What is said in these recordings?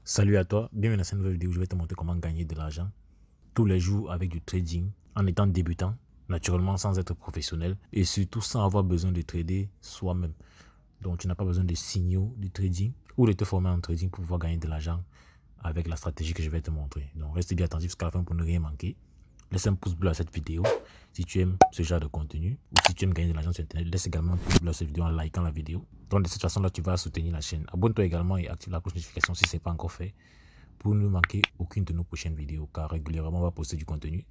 Salut à toi, bienvenue dans cette nouvelle vidéo où je vais te montrer comment gagner de l'argent tous les jours avec du trading en étant débutant, naturellement sans être professionnel et surtout sans avoir besoin de trader soi-même. Donc tu n'as pas besoin de signaux de trading ou de te former en trading pour pouvoir gagner de l'argent avec la stratégie que je vais te montrer. Donc reste bien attentif jusqu'à la fin pour ne rien manquer. Laisse un pouce bleu à cette vidéo si tu aimes ce genre de contenu ou si tu aimes gagner de l'argent sur internet. Laisse également un pouce bleu à cette vidéo en likant la vidéo. Donc de cette façon là tu vas soutenir la chaîne. Abonne-toi également et active la cloche de notification si ce n'est pas encore fait pour ne manquer aucune de nos prochaines vidéos, car régulièrement on va poster du contenu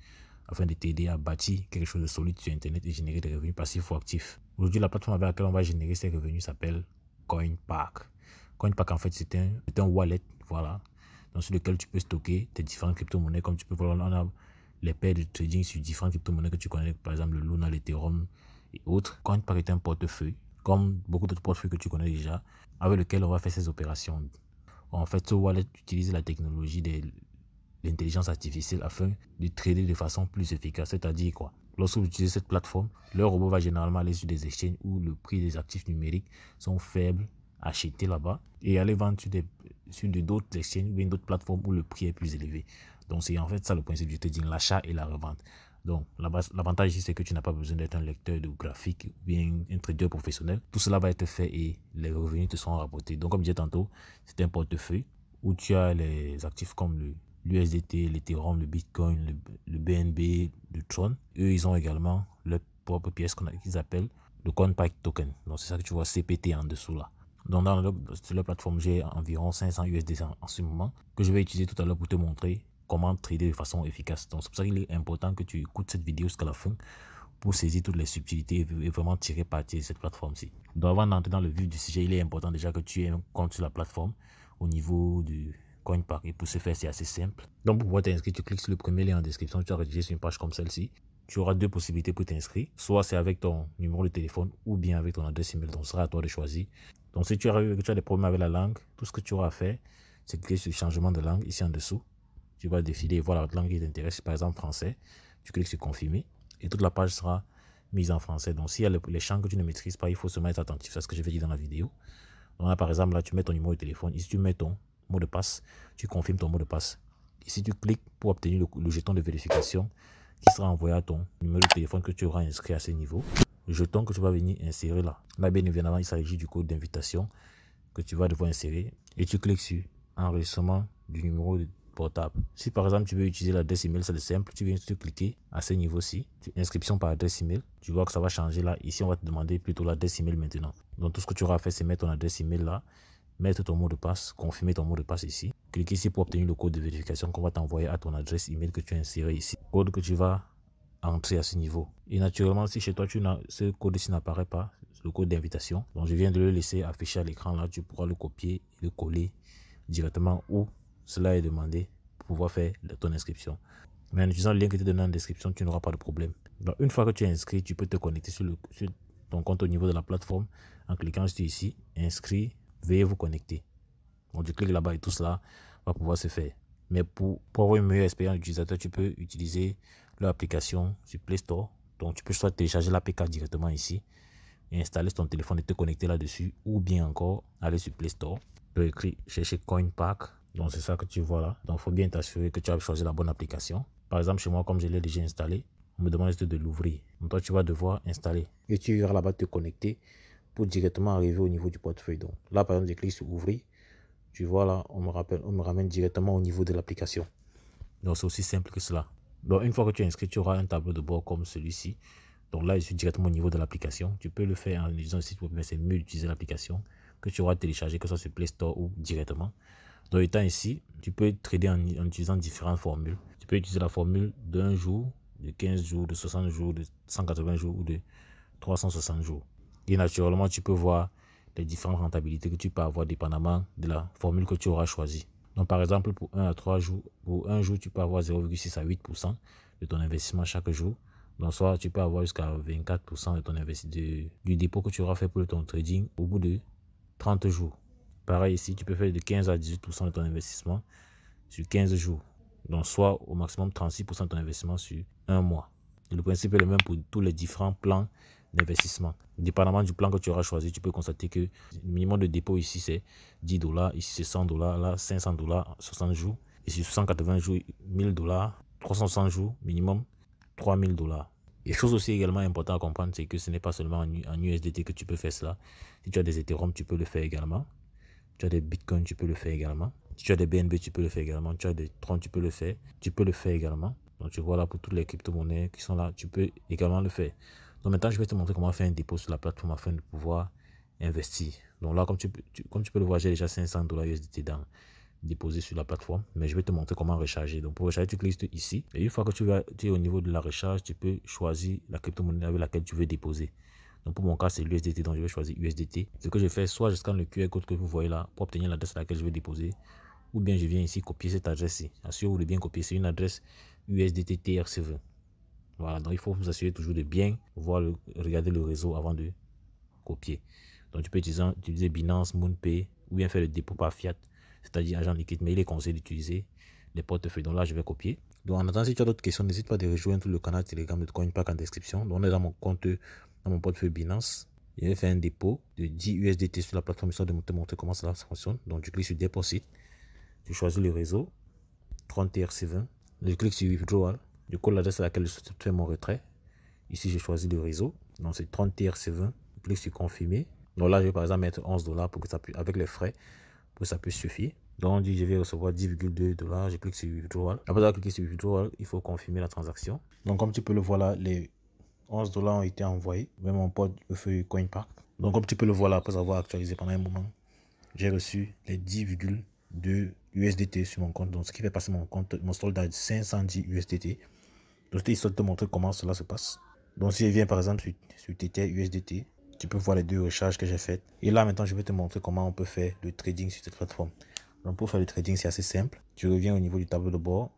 afin de t'aider à bâtir quelque chose de solide sur internet et générer des revenus passifs ou actifs. Aujourd'hui, la plateforme avec laquelle on va générer ces revenus s'appelle CoinPark. CoinPark, en fait, c'est un wallet, voilà, sur lequel tu peux stocker tes différentes crypto-monnaies. Comme tu peux voir, on a les paires de trading sur différentes crypto-monnaies que tu connais, par exemple le Luna, l'Ethereum et autres. CoinPark est un portefeuille, comme beaucoup d'autres portefeuilles que tu connais déjà, avec lequel on va faire ces opérations. En fait, ce wallet utilise la technologie de l'intelligence artificielle afin de trader de façon plus efficace. C'est-à-dire quoi? Lorsque vous utilisez cette plateforme, le robot va généralement aller sur des exchanges où le prix des actifs numériques sont faibles, acheter là-bas, et aller vendre sur d'autres exchanges ou d'autres plateformes où le prix est plus élevé. Donc c'est en fait ça le principe du trading, l'achat et la revente. Donc l'avantage ici, c'est que tu n'as pas besoin d'être un lecteur de graphique ou bien un trader professionnel. Tout cela va être fait et les revenus te seront rapportés. Donc comme je disais tantôt, c'est un portefeuille où tu as les actifs comme l'USDT, l'Ethereum, le Bitcoin, le BNB, le Tron. Eux, ils ont également leur propre pièce qu'ils appellent le CoinPark Token. Donc c'est ça que tu vois CPT en dessous là. Donc sur la plateforme, j'ai environ 500 USDT en ce moment que je vais utiliser tout à l'heure pour te montrer comment trader de façon efficace. Donc c'est pour ça qu'il est important que tu écoutes cette vidéo jusqu'à la fin pour saisir toutes les subtilités et vraiment tirer parti de cette plateforme-ci. Donc avant d'entrer dans le vif du sujet, il est important déjà que tu aies un compte sur la plateforme au niveau du CoinPark. Et pour ce faire, c'est assez simple. Donc pour pouvoir t'inscrire, tu cliques sur le premier lien en description, tu vas rédiger sur une page comme celle-ci. Tu auras deux possibilités pour t'inscrire. Soit c'est avec ton numéro de téléphone ou bien avec ton adresse email. Donc ce sera à toi de choisir. Donc si tu as des problèmes avec la langue, tout ce que tu auras à faire, c'est cliquer sur le changement de langue ici en dessous. Tu vas défiler et voir la langue qui t'intéresse, par exemple français. Tu cliques sur confirmer et toute la page sera mise en français. Donc s'il y a les champs que tu ne maîtrises pas, il faut se mettre attentif à ce que je vais dire dans la vidéo. Donc là, par exemple, là, tu mets ton numéro de téléphone. Ici, tu mets ton mot de passe. Tu confirmes ton mot de passe. Ici, tu cliques pour obtenir le jeton de vérification qui sera envoyé à ton numéro de téléphone que tu auras inscrit à ce niveau. Le jeton que tu vas venir insérer là. Là, bien évidemment, il s'agit du code d'invitation que tu vas devoir insérer. Et tu cliques sur enregistrement du numéro de portable. Si par exemple tu veux utiliser l'adresse email, c'est simple, tu viens te cliquer à ce niveau-ci, inscription par adresse email, tu vois que ça va changer là. Ici on va te demander plutôt l'adresse email maintenant. Donc tout ce que tu auras à faire, c'est mettre ton adresse email là, mettre ton mot de passe, confirmer ton mot de passe ici, cliquer ici pour obtenir le code de vérification qu'on va t'envoyer à ton adresse email que tu as inséré ici, code que tu vas entrer à ce niveau. Et naturellement, si chez toi ce code ici n'apparaît pas, le code d'invitation, donc je viens de le laisser afficher à l'écran là, tu pourras le copier et le coller directement où cela est demandé pour pouvoir faire ton inscription. Mais en utilisant le lien que tu donné en description, tu n'auras pas de problème. Donc une fois que tu es inscrit, tu peux te connecter sur ton compte au niveau de la plateforme en cliquant sur ici, inscrit, veuillez vous connecter. Donc tu cliques là-bas et tout cela va pouvoir se faire. Mais pour avoir une meilleure expérience utilisateur, tu peux utiliser leur application sur Play Store. Donc tu peux soit télécharger l'APK directement ici et installer sur ton téléphone et te connecter là-dessus, ou bien encore aller sur Play Store. Tu peux écrire chercher CoinPark. Donc c'est ça que tu vois là. Donc il faut bien t'assurer que tu as choisi la bonne application. Par exemple chez moi, comme je l'ai déjà installé, on me demande juste de l'ouvrir. Donc toi tu vas devoir installer et tu iras là-bas te connecter pour directement arriver au niveau du portefeuille. Donc là par exemple je clique sur ouvrir. Tu vois là, on me ramène directement au niveau de l'application. Donc c'est aussi simple que cela. Donc une fois que tu es inscrit, tu auras un tableau de bord comme celui-ci. Donc là, je suis directement au niveau de l'application. Tu peux le faire en utilisant le site web, mais c'est mieux d'utiliser l'application que tu auras téléchargé, que ce soit sur Play Store ou directement. Donc étant ici, tu peux trader en utilisant différentes formules. Tu peux utiliser la formule d'un jour, de 15 jours, de 60 jours, de 180 jours ou de 360 jours. Et naturellement, tu peux voir les différentes rentabilités que tu peux avoir dépendamment de la formule que tu auras choisie. Donc par exemple, pour 1 à 3 jours, pour un jour, tu peux avoir 0,6 à 8% de ton investissement chaque jour. Donc soit tu peux avoir jusqu'à 24% de ton investissement du dépôt que tu auras fait pour ton trading au bout de 30 jours. Pareil ici, tu peux faire de 15 à 18% de ton investissement sur 15 jours. Donc soit au maximum 36% de ton investissement sur un mois. Et le principe est le même pour tous les différents plans d'investissement. Dépendamment du plan que tu auras choisi, tu peux constater que le minimum de dépôt ici c'est 10 $, ici c'est 100 $, là 500 $, 60 jours, ici 180 jours, 1000 $, 360 jours minimum, 3000 $. Et chose aussi également importante à comprendre, c'est que ce n'est pas seulement en USDT que tu peux faire cela. Si tu as des Ethereum, tu peux le faire également. Tu as des Bitcoin, tu peux le faire également. Si tu as des BNB, tu peux le faire également. Tu as des Tron, tu peux le faire. Tu peux le faire également. Donc tu vois là pour toutes les crypto-monnaies qui sont là, tu peux également le faire. Donc maintenant, je vais te montrer comment faire un dépôt sur la plateforme afin de pouvoir investir. Donc là, comme tu peux le voir, j'ai déjà 500 $ USDT déposé sur la plateforme, mais je vais te montrer comment recharger. Donc pour recharger, tu cliques ici et une fois que tu es au niveau de la recharge, tu peux choisir la crypto-monnaie avec laquelle tu veux déposer. Donc pour mon cas, c'est l'USDT, donc je vais choisir USDT. Ce que je fais, soit je scanne le QR code que vous voyez là pour obtenir l'adresse à laquelle je vais déposer, ou bien je viens ici copier cette adresse-ci. Assurez-vous de bien copier, c'est une adresse USDT TRC20. Voilà, donc il faut vous assurer toujours de bien regarder le réseau avant de copier. Donc tu peux utiliser Binance, MoonPay, ou bien faire le dépôt par fiat, c'est-à-dire argent liquide, mais il est conseillé d'utiliser les portefeuilles. Donc là, je vais copier. Donc en attendant, si tu as d'autres questions, n'hésite pas à rejoindre le canal Telegram de CoinPark en description. Donc on est dans mon compte, dans mon portefeuille Binance. Je vais faire un dépôt de 10 USDT sur la plateforme histoire de te montrer comment cela fonctionne. Donc tu cliques sur Deposit, tu choisis le réseau, 30 TRC20, je clique sur Withdrawal, je colle l'adresse à laquelle je souhaite faire mon retrait. Ici, j'ai choisi le réseau, donc c'est 30 TRC20, je clique sur Confirmer. Donc là, je vais par exemple mettre 11 $ pour que ça puisse, avec les frais, pour que ça puisse suffire. Donc on dit je vais recevoir 10,2 $, je clique sur Withdrawal. Après avoir cliqué sur Withdrawal, il faut confirmer la transaction. Donc comme tu peux le voir là, les 11 $ ont été envoyés, même mon portefeuille CoinPark. Donc comme tu peux le voir là, après avoir actualisé pendant un moment, j'ai reçu les 10,2 USDT sur mon compte. Donc ce qui fait passer mon compte, mon soldat de 510 USDT. Donc c'était histoire de te montrer comment cela se passe. Donc si je viens par exemple sur Tether USDT, tu peux voir les deux recharges que j'ai faites. Et là maintenant je vais te montrer comment on peut faire le trading sur cette plateforme. Donc pour faire le trading c'est assez simple. Tu reviens au niveau du tableau de bord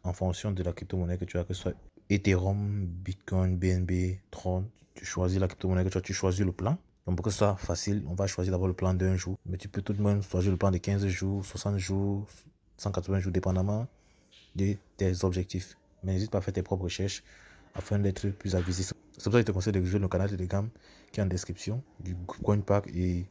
en fonction de la crypto-monnaie que tu as, que ce soit Ethereum, Bitcoin, BNB, Tron. Tu choisis la crypto-monnaie que tu as, tu choisis le plan. Donc pour que ce soit facile, on va choisir d'abord le plan d'un jour. Mais tu peux tout de même choisir le plan de 15 jours, 60 jours, 180 jours, dépendamment de tes objectifs. Mais n'hésite pas à faire tes propres recherches afin d'être plus avisé. C'est pour ça que je te conseille de rejoindre le canal Telegram qui est en description du CoinPark et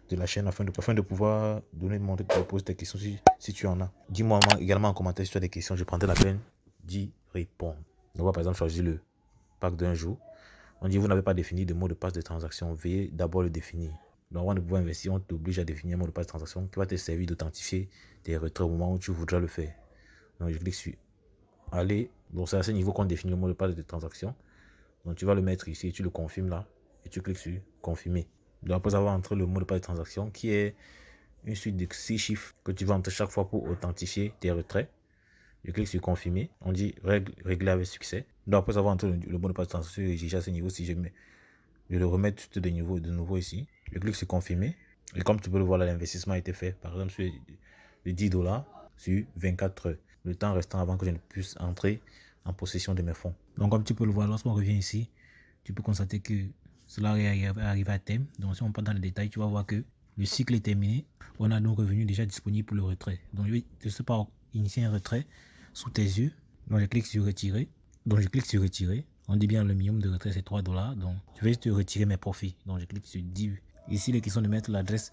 de la chaîne afin de pouvoir te poser tes questions si tu en as. Dis-moi également en commentaire si tu as des questions, je prendrai la peine d'y répondre. On va par exemple choisir le pack d'un jour. On dit vous n'avez pas défini de mot de passe de transaction, veuillez d'abord le définir. Donc avant de pouvoir investir, on t'oblige à définir un mot de passe de transaction qui va te servir d'authentifier tes retraits au moment où tu voudras le faire. Donc je clique sur aller. Donc c'est à ce niveau qu'on définit le mot de passe de transaction. Donc tu vas le mettre ici et tu le confirmes là. Et tu cliques sur confirmer. Donc après avoir entré le mot de passe de transaction qui est une suite de 6 chiffres que tu vas entrer chaque fois pour authentifier tes retraits. Je clique sur confirmer. On dit régler avec succès. Donc après avoir entré le mot de passe de transaction exigé à ce niveau, si je le remets tout de nouveau ici. Je clique sur confirmer. Et comme tu peux le voir là, l'investissement a été fait. Par exemple sur les 10 $ sur 24 heures. Le temps restant avant que je ne puisse entrer en possession de mes fonds. Donc comme tu peux le voir, lorsqu'on revient ici, tu peux constater que cela est arrivé à terme. Donc si on part dans les détails, tu vas voir que le cycle est terminé. On a nos revenus déjà disponibles pour le retrait. Donc je vais de ce pas initier un retrait sous tes yeux. Donc je clique sur retirer. On dit bien le minimum de retrait c'est 3 $. Donc je vais juste retirer mes profits. Donc je clique sur 10. Ici les questions de mettre l'adresse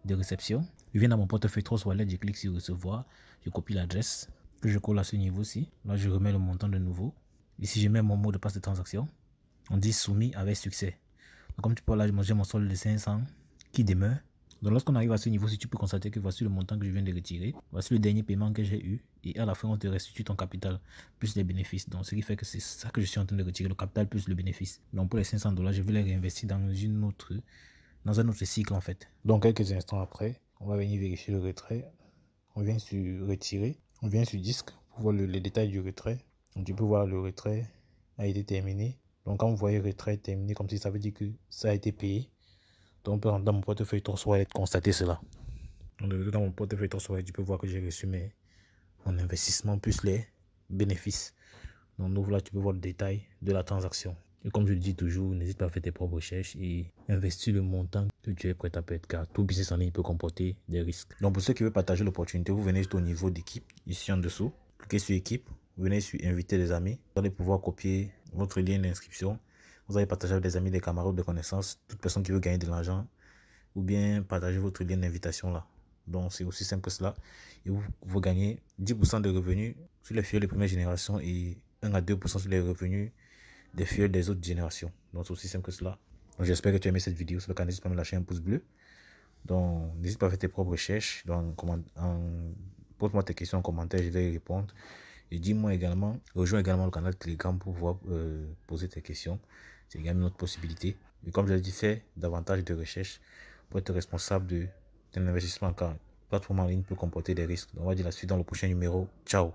de réception. Je viens dans mon portefeuille Trust Wallet, je clique sur recevoir. Je copie l'adresse que je colle à ce niveau-ci. Là je remets le montant de nouveau. Ici je mets mon mot de passe de transaction. On dit soumis avec succès. Donc, comme tu peux là, j'ai mon solde de 500 qui demeure. Donc lorsqu'on arrive à ce niveau-ci, tu peux constater que voici le montant que je viens de retirer. Voici le dernier paiement que j'ai eu. Et à la fin, on te restitue ton capital plus les bénéfices. Donc ce qui fait que c'est ça que je suis en train de retirer, le capital plus le bénéfice. Donc pour les 500 $, je vais les réinvestir dans un autre cycle en fait. Donc quelques instants après, on va venir vérifier le retrait. On vient sur retirer. On vient sur disque pour voir les détails du retrait. Donc tu peux voir le retrait a été terminé. Donc quand vous voyez retrait terminé, comme si ça veut dire que ça a été payé. Donc on peut rentrer dans mon portefeuille Trust Wallet constater cela. Donc dans mon portefeuille Trust Wallet, tu peux voir que j'ai reçu mon investissement plus les bénéfices. Donc nous voilà, tu peux voir le détail de la transaction. Et comme je le dis toujours, n'hésite pas à faire tes propres recherches et investir le montant que tu es prêt à perdre, car tout business en ligne peut comporter des risques. Donc pour ceux qui veulent partager l'opportunité, vous venez juste au niveau d'équipe, ici en dessous. Cliquez sur équipe, vous venez sur inviter des amis. Vous allez pouvoir copier votre lien d'inscription Vous allez partager avec des amis, des camarades, des connaissances, toute personne qui veut gagner de l'argent, ou bien partager votre lien d'invitation là. Donc c'est aussi simple que cela. Et vous gagnez 10% de revenus sur les fuels de première génération et 1 à 2% sur les revenus des fuels des autres générations. Donc c'est aussi simple que cela. Donc j'espère que tu as aimé cette vidéo. Sur le canal, n'hésite pas à me lâcher un pouce bleu. Donc n'hésite pas à faire tes propres recherches. Donc pose-moi tes questions en commentaire, je vais y répondre. Et dis-moi également, rejoins également le canal Telegram pour pouvoir poser tes questions. C'est également une autre possibilité. Et comme je l'ai dit, fais davantage de recherches pour être responsable de ton investissement, car la plateforme en ligne peut comporter des risques. Donc on va dire la suite dans le prochain numéro. Ciao.